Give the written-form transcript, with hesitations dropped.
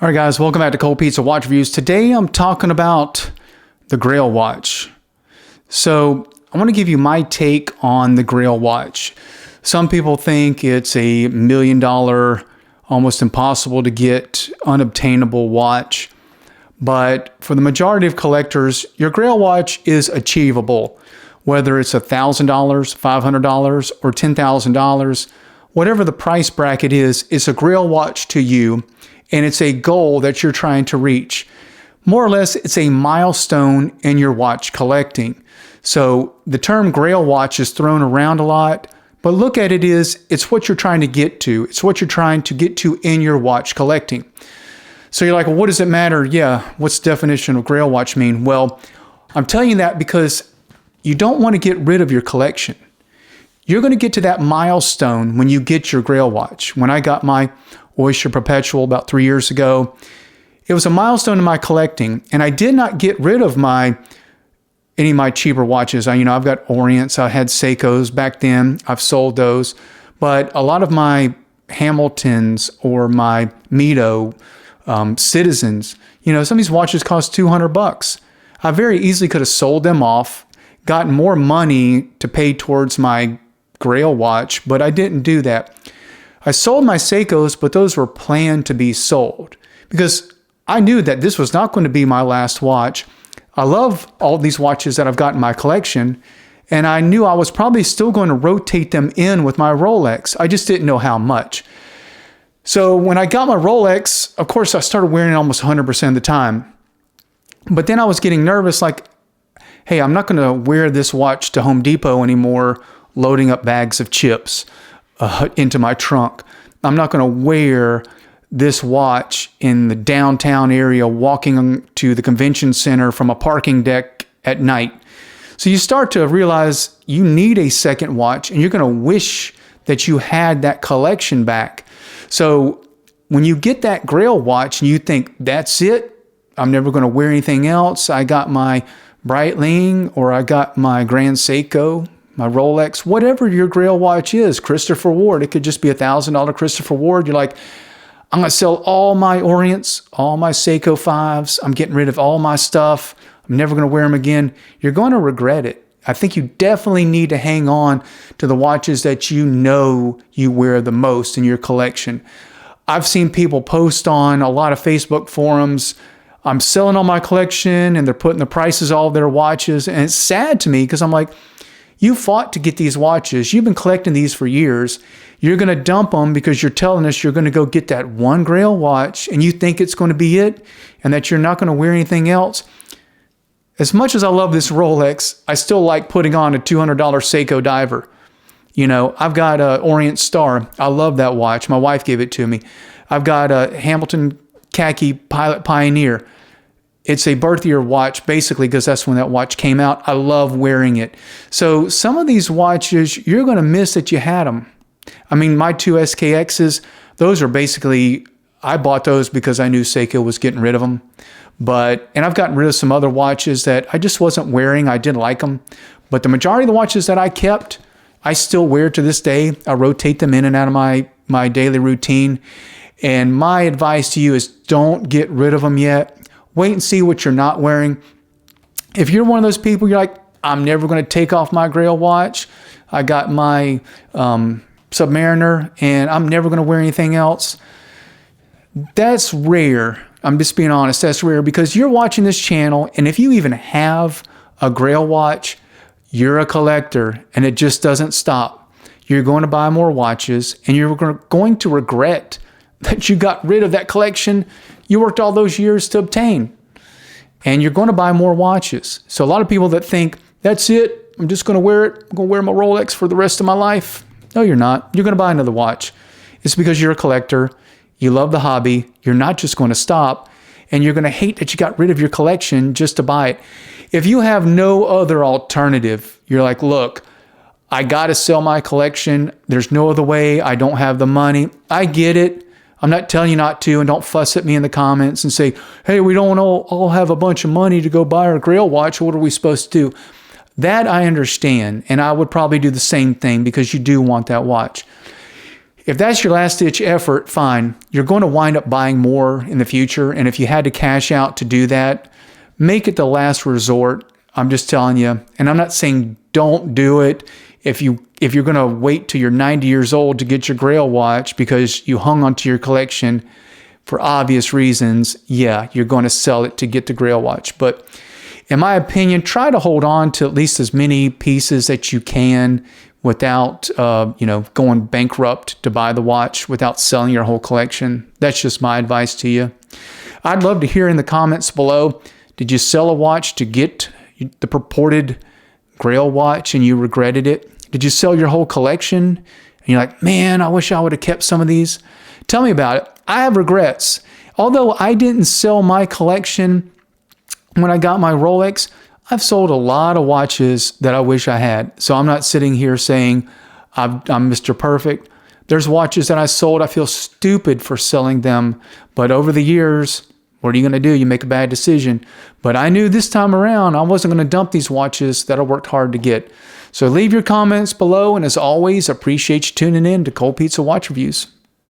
All right, guys, welcome back to Cold Pizza Watch Reviews. Today, I'm talking about the Grail watch. So I want to give you my take on the Grail watch. Some people think it's a $1 million, almost impossible to get, unobtainable watch. But for the majority of collectors, your Grail watch is achievable. Whether it's $1,000, $500, or $10,000, whatever the price bracket is, it's a Grail watch to you. And it's a goal that you're trying to reach. More or less, it's a milestone in your watch collecting. So the term Grail watch is thrown around a lot, but look at it as it's what you're trying to get to. It's what you're trying to get to in your watch collecting. So you're like, well, what does it matter? Yeah, what's the definition of Grail watch mean? Well, I'm telling you that because you don't want to get rid of your collection. You're going to get to that milestone when you get your Grail watch. When I got my Oyster Perpetual about 3 years ago, it was a milestone in my collecting, and I did not get rid of any of my cheaper watches. I've got Orients, I had Seikos back then, I've sold those, but a lot of my Hamiltons or my Mito Citizens, some of these watches cost $200. I very easily could have sold them off, gotten more money to pay towards my Grail watch, but I didn't do that. I sold my Seikos, but those were planned to be sold because I knew that this was not going to be my last watch. I love all these watches that I've got in my collection, and I knew I was probably still going to rotate them in with my Rolex. I just didn't know how much. So when I got my Rolex, of course, I started wearing it almost 100% of the time. But then I was getting nervous, like, hey, I'm not going to wear this watch to Home Depot anymore, loading up bags of chips into my trunk. I'm not going to wear this watch in the downtown area walking to the convention center from a parking deck at night. So you start to realize you need a second watch, and you're going to wish that you had that collection back. So when you get that Grail watch and you think, that's it, I'm never going to wear anything else. I got my Breitling, or I got my Grand Seiko, my Rolex, whatever your Grail watch is, Christopher Ward. It could just be $1,000 Christopher Ward. You're like, I'm going to sell all my Orients, all my Seiko 5s. I'm getting rid of all my stuff. I'm never going to wear them again. You're going to regret it. I think you definitely need to hang on to the watches that you know you wear the most in your collection. I've seen people post on a lot of Facebook forums, I'm selling all my collection, and they're putting the prices of all their watches. And it's sad to me because I'm like, you fought to get these watches. You've been collecting these for years. You're going to dump them because you're telling us you're going to go get that one Grail watch and you think it's going to be it and that you're not going to wear anything else. As much as I love this Rolex, I still like putting on a $200 Seiko diver. I've got an Orient Star. I love that watch. My wife gave it to me. I've got a Hamilton Khaki Pilot Pioneer. It's a birth year watch, basically, because that's when that watch came out. I love wearing it. So some of these watches, you're going to miss that you had them. I mean, my two SKXs, those are basically, I bought those because I knew Seiko was getting rid of them. And I've gotten rid of some other watches that I just wasn't wearing. I didn't like them. But the majority of the watches that I kept, I still wear to this day. I rotate them in and out of my daily routine. And my advice to you is don't get rid of them yet. Wait and see what you're not wearing. If you're one of those people, you're like, I'm never going to take off my Grail watch. I got my Submariner, and I'm never going to wear anything else. That's rare. I'm just being honest. That's rare because you're watching this channel, and if you even have a Grail watch, you're a collector, and it just doesn't stop. You're going to buy more watches, and you're going to regret that you got rid of that collection you worked all those years to obtain. And you're going to buy more watches. So a lot of people that think, that's it, I'm just going to wear it, I'm going to wear my Rolex for the rest of my life. No, you're not. You're going to buy another watch. It's because you're a collector. You love the hobby. You're not just going to stop. And you're going to hate that you got rid of your collection just to buy it. If you have no other alternative, you're like, look, I got to sell my collection. There's no other way. I don't have the money. I get it. I'm not telling you not to, and don't fuss at me in the comments and say, hey, we don't all have a bunch of money to go buy our Grail watch. What are we supposed to do? That I understand, and I would probably do the same thing because you do want that watch. If that's your last-ditch effort, fine. You're going to wind up buying more in the future, and if you had to cash out to do that, make it the last resort. I'm just telling you, and I'm not saying don't do it if you're going to wait till you're 90 years old to get your Grail watch because you hung onto your collection for obvious reasons. Yeah, you're going to sell it to get the Grail watch. But in my opinion, try to hold on to at least as many pieces that you can without going bankrupt to buy the watch, without selling your whole collection. That's just my advice to you. I'd love to hear in the comments below, did you sell a watch to get the purported Grail watch and you regretted it? Did you sell your whole collection and you're like, man, I wish I would have kept some of these? Tell me about it. I have regrets. Although I didn't sell my collection when I got my Rolex, I've sold a lot of watches that I wish I had. So I'm not sitting here saying I'm Mr. Perfect. There's watches that I sold. I feel stupid for selling them. But over the years, what are you going to do? You make a bad decision. But I knew this time around I wasn't going to dump these watches that I worked hard to get. So leave your comments below. And as always, appreciate you tuning in to Cold Pizza Watch Reviews.